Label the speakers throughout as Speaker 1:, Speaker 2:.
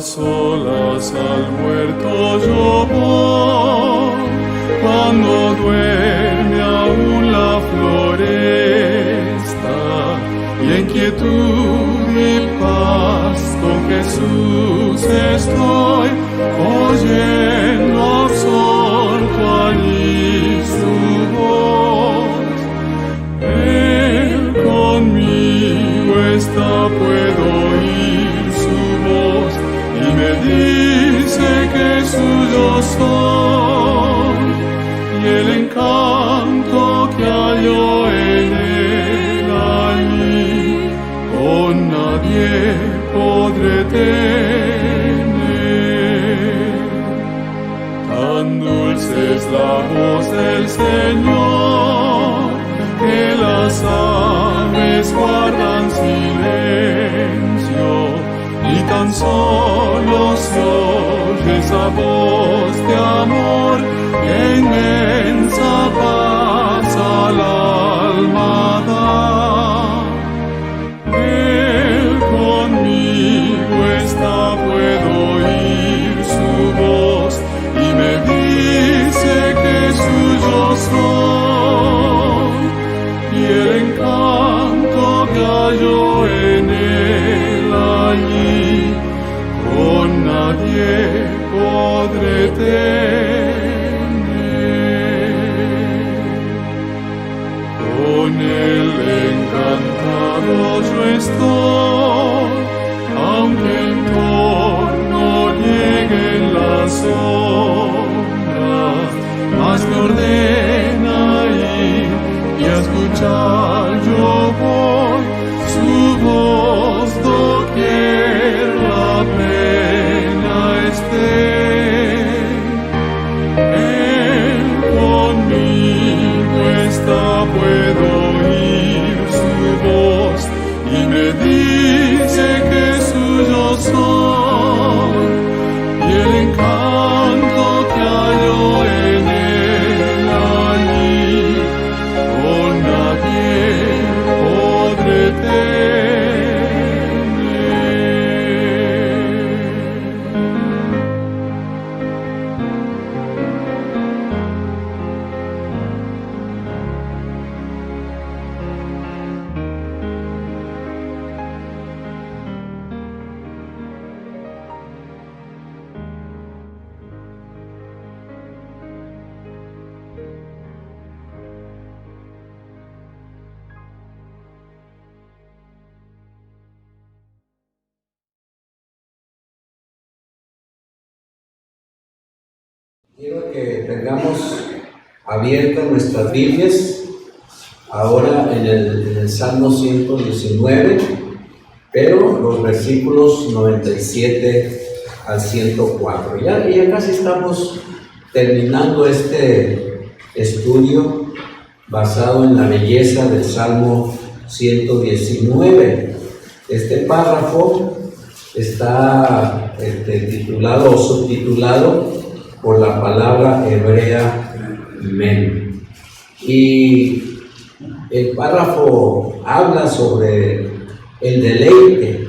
Speaker 1: solas al huerto yo voy, cuando duerme aún la floresta, y en quietud y paz con Jesús estoy, oyendo absorto allí su voz. Él conmigo está, puedo oír su voz, y me dice que suyo soy, y el encanto que hallo en él allí, con nadie podré tener. Tan dulce es la voz del Señor, que las aves guardan silencio, y tan solo se oye esa voz de amor, que inmensa paz al alma da. Él conmigo está, puedo oír su voz, y me dice que suyo soy, y el encanto que hallo en él allí, con nadie podré tener. Con él encantado yo estoy, aunque en torno lleguen las sombras, mas me ordena ir y a escuchar yo voy su voz doquier la pena esté. Él conmigo está, puedo oír su voz, y me dice que suyo soy, y el encanto que hallo en él allí, con nadie podré tener.
Speaker 2: Quiero que tengamos abiertas nuestras Biblias ahora en el Salmo 119, pero los versículos 97 al 104. Ya casi estamos terminando este estudio basado en la belleza del Salmo 119. Este párrafo está titulado o subtitulado por la palabra hebrea men. Y el párrafo habla sobre el deleite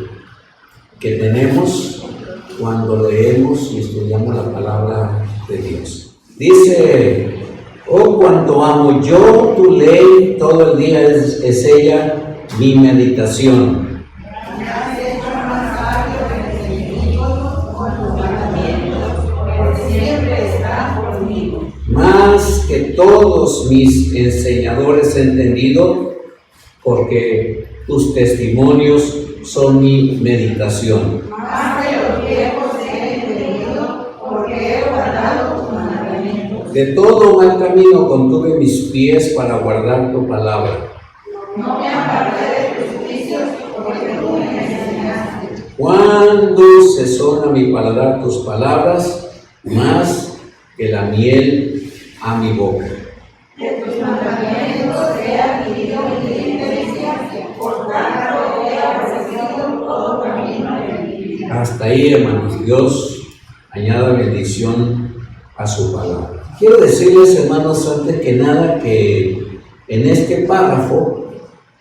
Speaker 2: que tenemos cuando leemos y estudiamos la palabra de Dios. Dice: oh, cuánto amo yo tu ley, todo el día es ella mi meditación. Más que todos mis enseñadores he entendido, porque tus testimonios son mi meditación.
Speaker 3: Más que los viejos he entendido, porque he guardado tus mandamientos.
Speaker 2: De todo mal camino contuve mis pies para guardar tu palabra.
Speaker 3: No me aparté de tus juicios, porque tú me enseñaste.
Speaker 2: Cuán dulces son a mi paladar tus palabras, más que la miel a mi boca.
Speaker 3: De tus mandamientos he adquirido inteligencia, por tanto he aborrecido todo camino de vida.
Speaker 2: Hasta ahí, hermanos, Dios añada bendición a su palabra. Quiero decirles, hermanos, antes que nada, que en este párrafo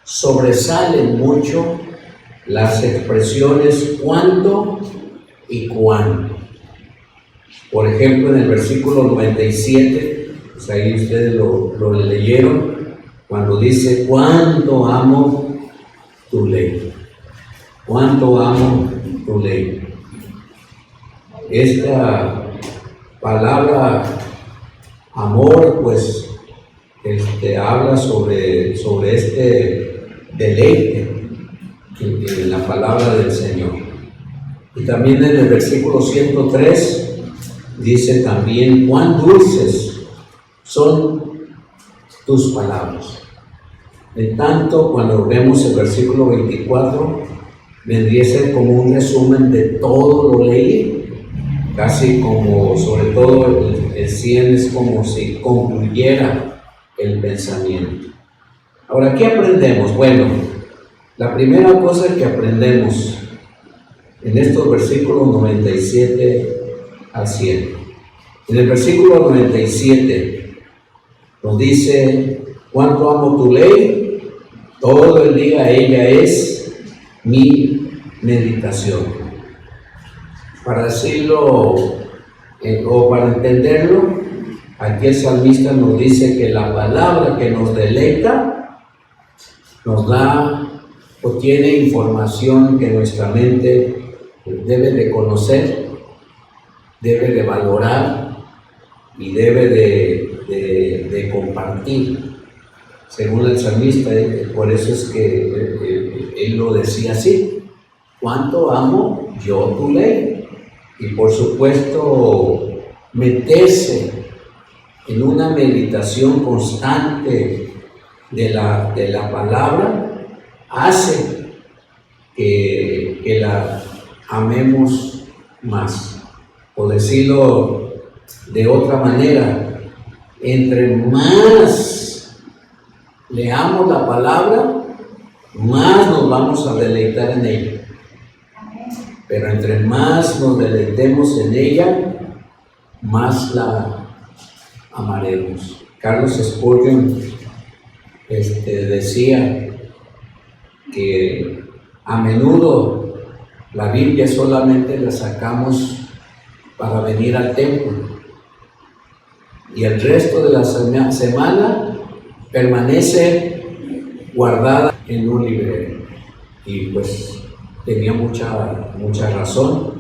Speaker 2: sobresalen mucho las expresiones cuánto y cuándo. Por ejemplo, en el versículo 97, pues ahí ustedes lo leyeron, cuando dice, cuánto amo tu ley, cuánto amo tu ley. Esta palabra amor, pues, habla sobre este deleite en la palabra del Señor. Y también en el versículo 103 dice también, cuán dulces son tus palabras. En tanto, cuando vemos el versículo 24, vendría a ser como un resumen de todo lo leído. Casi como, sobre todo el 100 es como si concluyera el pensamiento. Ahora, ¿qué aprendemos? Bueno, la primera cosa que aprendemos en estos versículos 97 al 100. En el versículo 97 nos dice, cuánto amo tu ley, todo el día ella es mi meditación. Para decirlo o para entenderlo, aquí el salmista nos dice que la palabra que nos deleita nos da o tiene información que nuestra mente debe de conocer, debe de valorar y debe de compartir. Según el salmista, por eso es que él lo decía así, ¿cuánto amo yo tu ley? Y por supuesto, meterse en una meditación constante de la palabra hace que la amemos más. O decirlo de otra manera, entre más leamos la palabra, más nos vamos a deleitar en ella. Pero entre más nos deleitemos en ella, más la amaremos. Carlos Spurgeon decía que a menudo la Biblia solamente la sacamos para venir al templo y el resto de la semana permanece guardada en un librero. Y pues tenía mucha razón.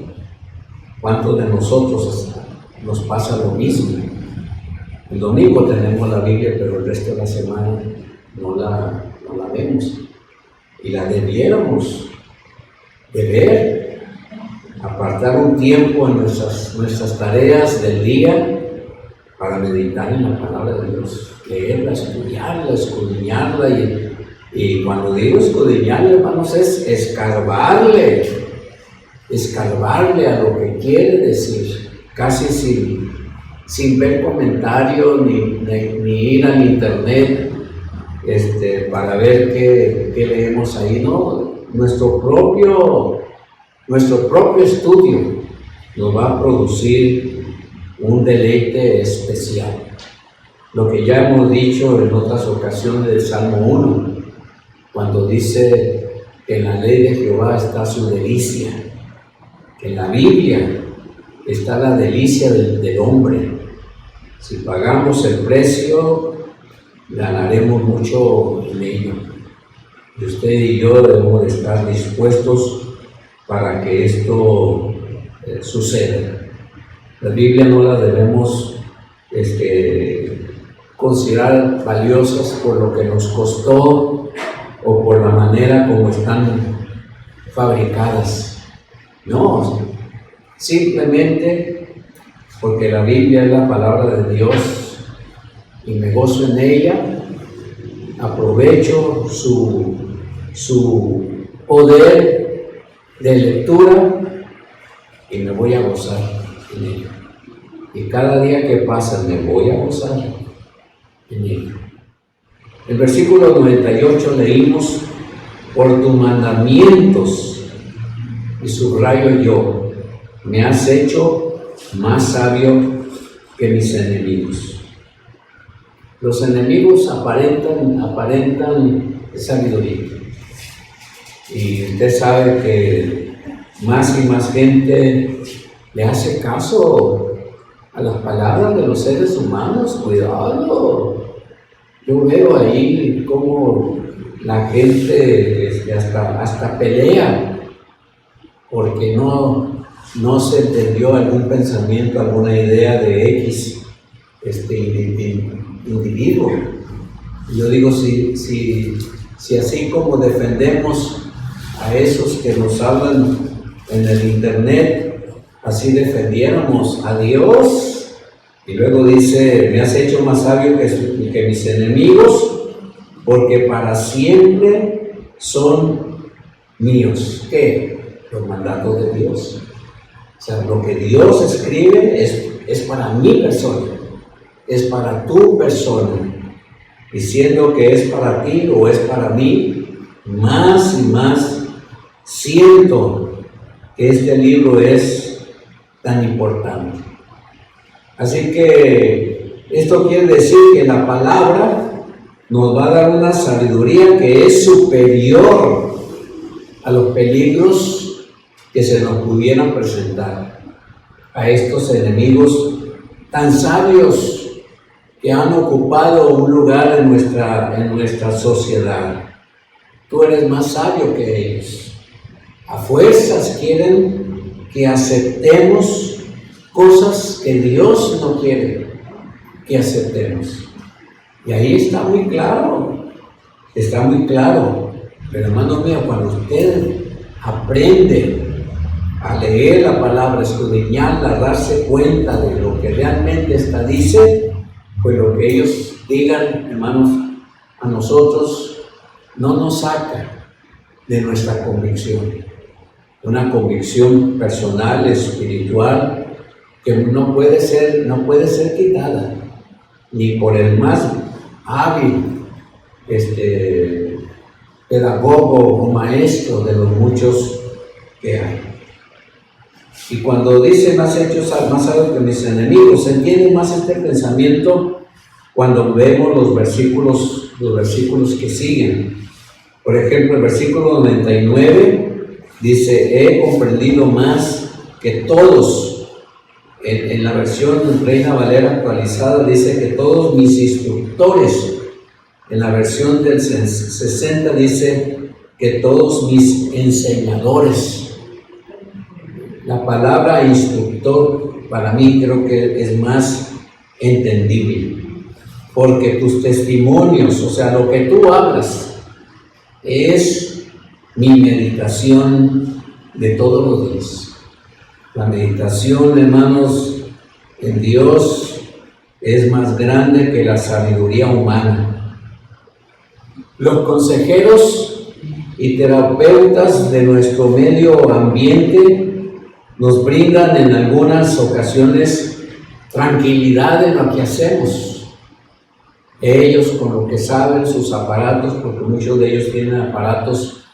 Speaker 2: ¿Cuántos de nosotros nos pasa lo mismo? El domingo tenemos la Biblia, pero el resto de la semana no la vemos. Y la debiéramos de ver, apartar un tiempo en nuestras tareas del día para meditar en la palabra de Dios, leerla, estudiarla, escudriñarla. Y cuando digo escudriñarle, hermanos, es escarbarle a lo que quiere decir, casi sin ver comentarios ni ir al internet para ver qué leemos ahí. No, nuestro propio estudio nos va a producir un deleite especial. Lo que ya hemos dicho en otras ocasiones del Salmo 1, cuando dice que en la ley de Jehová está su delicia, que en la Biblia está la delicia del hombre. Si pagamos el precio, ganaremos mucho en ello. Y usted y yo debemos de estar dispuestos para que esto suceda. La Biblia no la debemos considerar valiosas por lo que nos costó o por la manera como están fabricadas. No, simplemente porque la Biblia es la palabra de Dios y me gozo en ella, aprovecho su poder de lectura y me voy a gozar en ella. Y cada día que pasa me voy a gozar en ella. El versículo 98 leímos, por tus mandamientos, y subrayo yo, me has hecho más sabio que mis enemigos. Los enemigos aparentan sabiduría. Y usted sabe que más y más gente le hace caso a las palabras de los seres humanos. Cuidado. Yo veo ahí cómo la gente hasta pelea porque no se entendió algún pensamiento, alguna idea de X individuo. Yo digo, si así como defendemos a esos que nos hablan en el internet, así defendiéramos a Dios. Y luego dice, me has hecho más sabio que mis enemigos, porque para siempre son míos. ¿Qué? Los mandatos de Dios. O sea, lo que Dios escribe es para mi persona, es para tu persona. Diciendo que es para ti o es para mí, más y más siento que este libro es tan importante. Así que esto quiere decir que la palabra nos va a dar una sabiduría que es superior a los peligros que se nos pudieran presentar, a estos enemigos tan sabios que han ocupado un lugar en nuestra sociedad. Tú eres más sabio que ellos. A fuerzas quieren que aceptemos cosas que Dios no quiere que aceptemos. Y ahí está muy claro. Pero hermano mío, cuando usted aprende a leer la palabra, escudriñarla, darse cuenta de lo que realmente esta dice, pues lo que ellos digan, hermanos, a nosotros no nos saca de nuestra convicción. Una convicción personal, espiritual, que no puede ser quitada, ni por el más hábil pedagogo o maestro de los muchos que hay. Y cuando dice más hechos más sabios que mis enemigos, se entiende más este pensamiento cuando vemos los versículos que siguen. Por ejemplo, el versículo 99 dice, he comprendido más que todos. En la versión Reina Valera actualizada dice que todos mis instructores. En la versión del 60 dice que todos mis enseñadores. La palabra instructor para mí creo que es más entendible, porque tus testimonios, o sea, lo que tú hablas, es mi meditación de todos los días. La meditación, hermanos, en Dios es más grande que la sabiduría humana. Los consejeros y terapeutas de nuestro medio ambiente nos brindan en algunas ocasiones tranquilidad en lo que hacemos. Ellos con lo que saben, sus aparatos, porque muchos de ellos tienen aparatos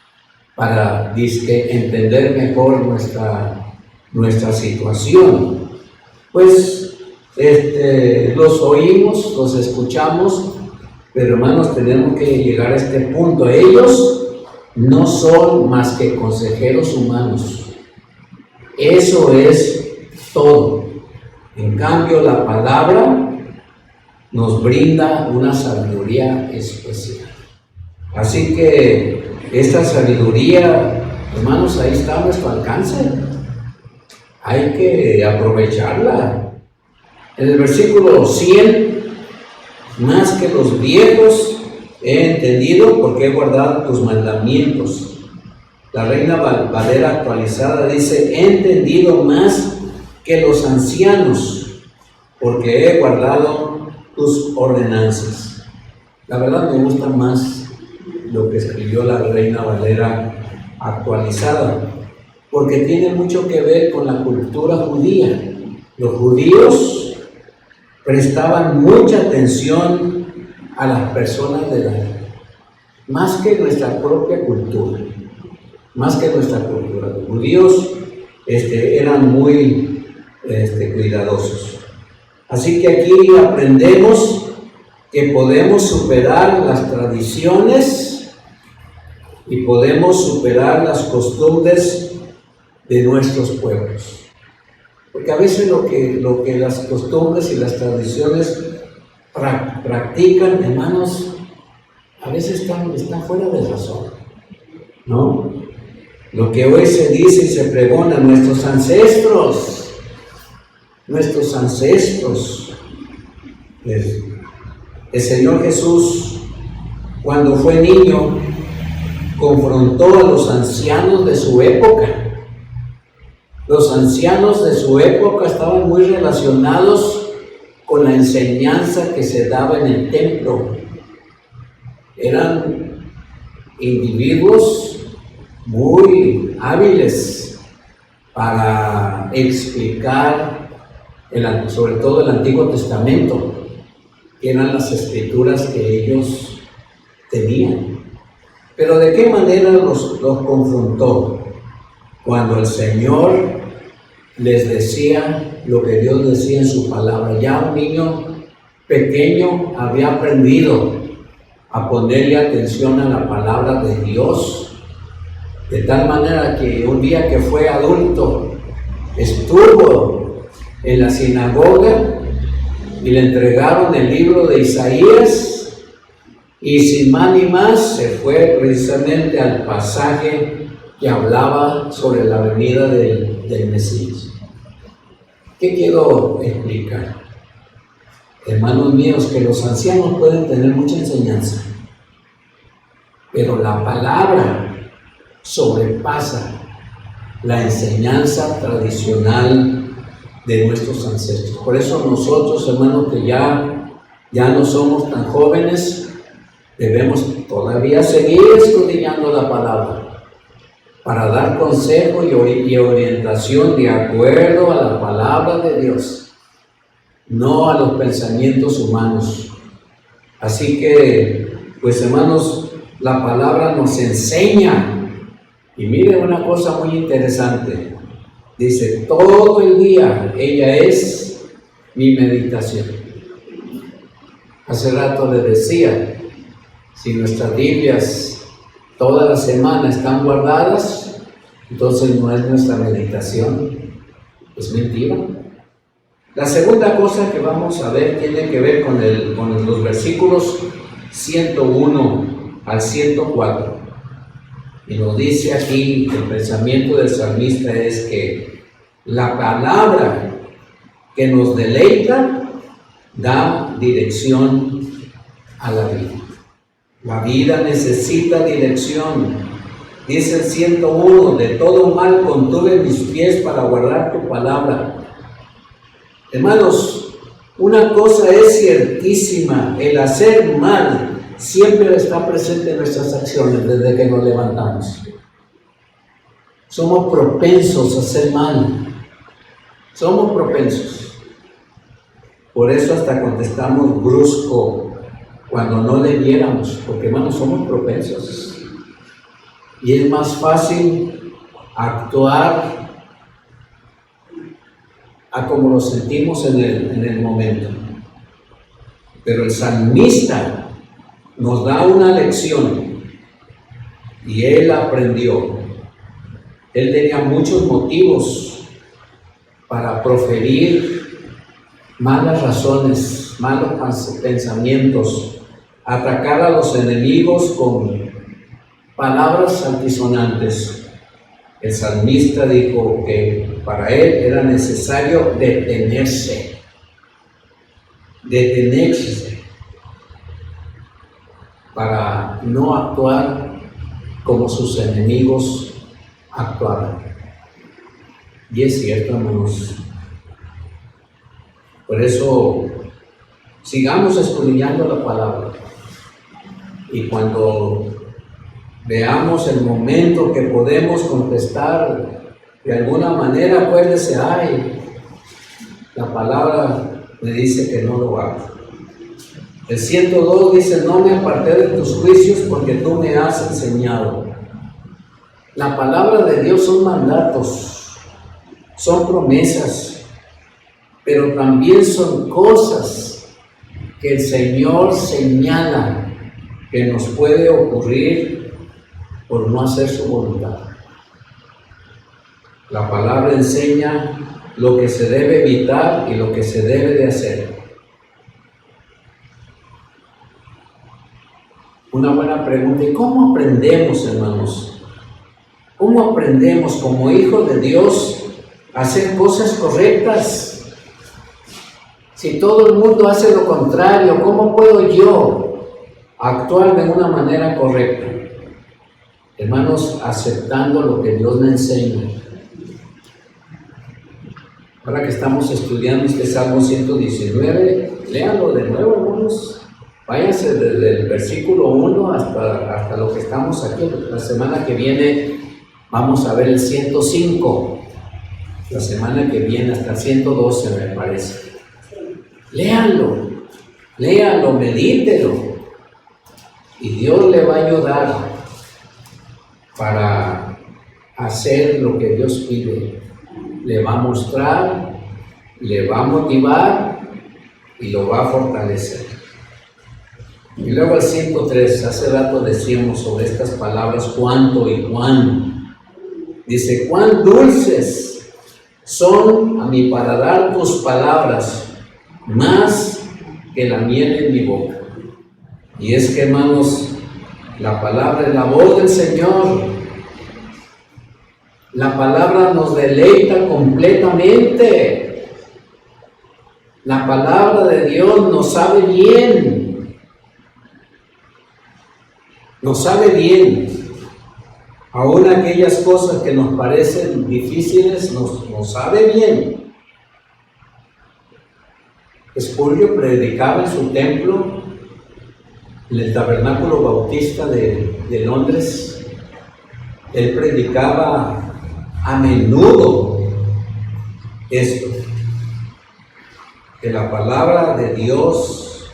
Speaker 2: para entender mejor nuestra situación. Pues los oímos, los escuchamos, pero hermanos, tenemos que llegar a este punto. Ellos no son más que consejeros humanos. Eso es todo. En cambio, la palabra nos brinda una sabiduría especial. Así que esta sabiduría, hermanos, ahí está a nuestro alcance. Hay que aprovecharla. En el versículo 100, más que los viejos he entendido porque he guardado tus mandamientos. La Reina Valera actualizada dice, he entendido más que los ancianos porque he guardado tus ordenanzas. La verdad me gusta más lo que escribió la Reina Valera actualizada, porque tiene mucho que ver con la cultura judía. Los judíos prestaban mucha atención a las personas de edad, más que nuestra propia cultura, Los judíos eran muy cuidadosos. Así que aquí aprendemos que podemos superar las tradiciones y podemos superar las costumbres de nuestros pueblos. Porque a veces lo que las costumbres y las tradiciones practican, hermanos, a veces están fuera de razón, ¿no? Lo que hoy se dice y se pregona, nuestros ancestros, el Señor Jesús, cuando fue niño, confrontó a los ancianos de su época. Los ancianos de su época estaban muy relacionados con la enseñanza que se daba en el templo. Eran individuos muy hábiles para explicar, sobre todo el Antiguo Testamento, que eran las escrituras que ellos tenían. Pero ¿de qué manera los confrontó? Cuando el Señor les decía lo que Dios decía en su palabra. Ya un niño pequeño había aprendido a ponerle atención a la palabra de Dios, de tal manera que un día que fue adulto estuvo en la sinagoga y le entregaron el libro de Isaías, y sin más ni más se fue precisamente al pasaje que hablaba sobre la venida del Mesías. ¿Qué quiero explicar? Hermanos míos, que los ancianos pueden tener mucha enseñanza, pero la palabra sobrepasa la enseñanza tradicional de nuestros ancestros. Por eso nosotros, hermanos, que ya no somos tan jóvenes, debemos todavía seguir estudiando la palabra para dar consejo y orientación de acuerdo a la palabra de Dios, no a los pensamientos humanos. Así que, pues hermanos, la palabra nos enseña. Y miren una cosa muy interesante. Dice, todo el día ella es mi meditación. Hace rato les decía, si nuestras Biblias toda la semana están guardadas, entonces no es nuestra meditación, es mentira. La segunda cosa que vamos a ver tiene que ver con los versículos 101 al 104. Y nos dice aquí, el pensamiento del salmista es que la palabra que nos deleita da dirección a la vida. La vida necesita dirección. Dice el 101, de todo mal contuve mis pies para guardar tu palabra. Hermanos, una cosa es ciertísima, el hacer mal siempre está presente en nuestras acciones desde que nos levantamos. Somos propensos a hacer mal. Somos propensos. Por eso hasta contestamos brusco cuando no debiéramos, porque hermanos, somos propensos. Y es más fácil actuar a como lo sentimos en el momento. Pero el salmista nos da una lección y él aprendió. Él tenía muchos motivos para proferir malas razones, malos pensamientos, atacar a los enemigos con palabras altisonantes. El salmista dijo que para él era necesario detenerse para no actuar como sus enemigos actuaban. Y es cierto, hermanos. Por eso, sigamos escudriñando la palabra. Y cuando veamos el momento que podemos contestar de alguna manera, pues dice, ay, la palabra me dice que no lo haga. El 102 dice, no me aparté de tus juicios porque tú me has enseñado. La palabra de Dios son mandatos, son promesas, pero también son cosas que el Señor señala que nos puede ocurrir por no hacer su voluntad. La palabra enseña lo que se debe evitar y lo que se debe de hacer. Una buena pregunta. ¿Y cómo aprendemos, hermanos? ¿Cómo aprendemos como hijos de Dios a hacer cosas correctas? Si todo el mundo hace lo contrario, ¿cómo puedo yo actuar de una manera correcta? Hermanos, aceptando lo que Dios me enseña. Ahora que estamos estudiando este Salmo 119, léanlo de nuevo, hermanos. Váyanse desde el versículo 1 hasta lo que estamos aquí. La semana que viene vamos a ver el 105. La semana que viene hasta el 112, me parece. Léanlo, medítelo. Y Dios le va a ayudar para hacer lo que Dios pide. Le va a mostrar, le va a motivar y lo va a fortalecer. Y luego el 103, hace rato decíamos sobre estas palabras, cuánto y cuán. Dice, cuán dulces son a mi paladar tus palabras, más que la miel en mi boca. Y es que, hermanos, la palabra es la voz del Señor. La palabra nos deleita completamente. La palabra de Dios nos sabe bien. Nos sabe bien. Aún aquellas cosas que nos parecen difíciles, nos sabe bien. Spurgeon predicaba en su templo, en el Tabernáculo Bautista de Londres. Él predicaba a menudo esto, que la palabra de Dios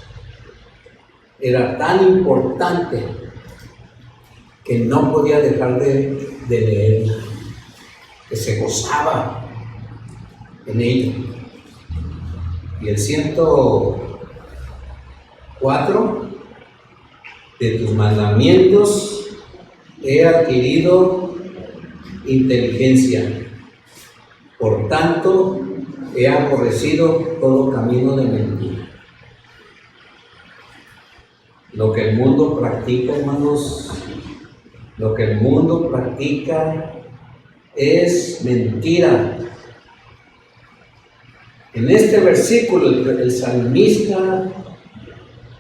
Speaker 2: era tan importante que no podía dejar de leerla, que se gozaba en ella. Y el 104, de tus mandamientos he adquirido inteligencia, por tanto he aborrecido todo camino de mentira. Lo que el mundo practica, hermanos, lo que el mundo practica es mentira. En este versículo el salmista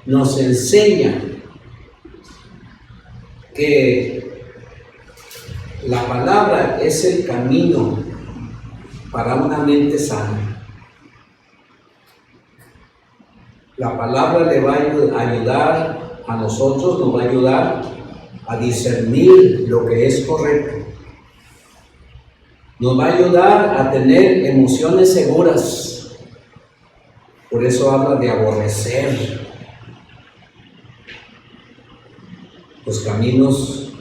Speaker 2: nos enseña que la palabra es el camino para una mente sana. La palabra le va a ayudar a nosotros, nos va a ayudar a discernir lo que es correcto. Nos va a ayudar a tener emociones seguras. Por eso habla de aborrecer los caminos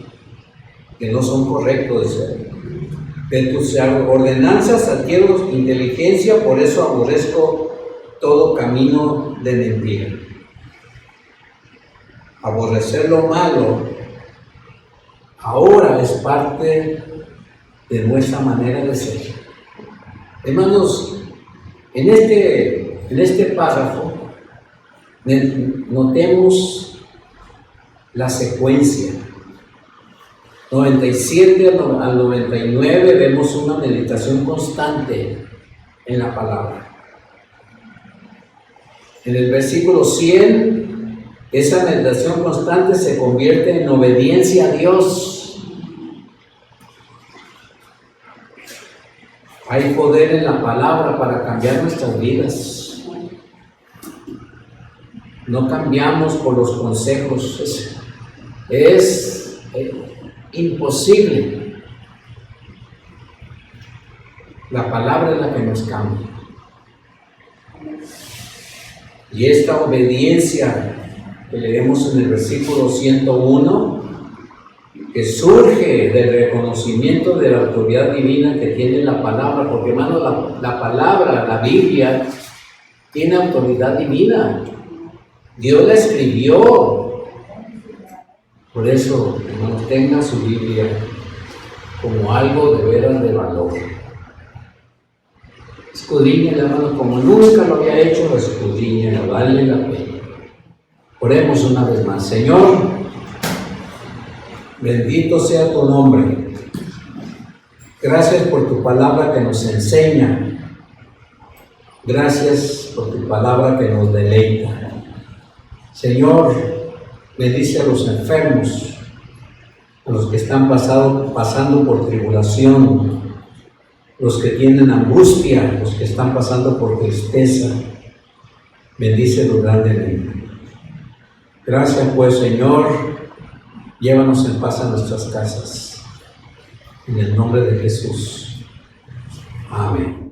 Speaker 2: que no son correctos. De tus ordenanzas adquiero inteligencia, por eso aborrezco todo camino de mentira. Aborrecer lo malo ahora es parte de nuestra manera de ser. Hermanos, en este párrafo notemos la secuencia. 97 al 99 vemos una meditación constante en la palabra. En el versículo 100, esa meditación constante se convierte en obediencia a Dios. Hay poder en la palabra para cambiar nuestras vidas. No cambiamos por los consejos. Es imposible. La palabra es la que nos cambia. Y esta obediencia que leemos en el versículo 101, que surge del reconocimiento de la autoridad divina que tiene la palabra, porque hermano, la palabra, la Biblia, tiene autoridad divina. Dios la escribió. Por eso, hermanos, tenga su Biblia como algo de veras de valor. Escudriñala, hermano, como nunca lo había hecho, escudriñala, vale la pena. Oremos una vez más. Señor, bendito sea tu nombre. Gracias por tu palabra que nos enseña. Gracias por tu palabra que nos deleita. Señor, bendice a los enfermos, a los que están pasando por tribulación, los que tienen angustia, los que están pasando por tristeza. Bendícelos grandemente. Gracias pues, Señor. Llévanos en paz a nuestras casas. En el nombre de Jesús. Amén.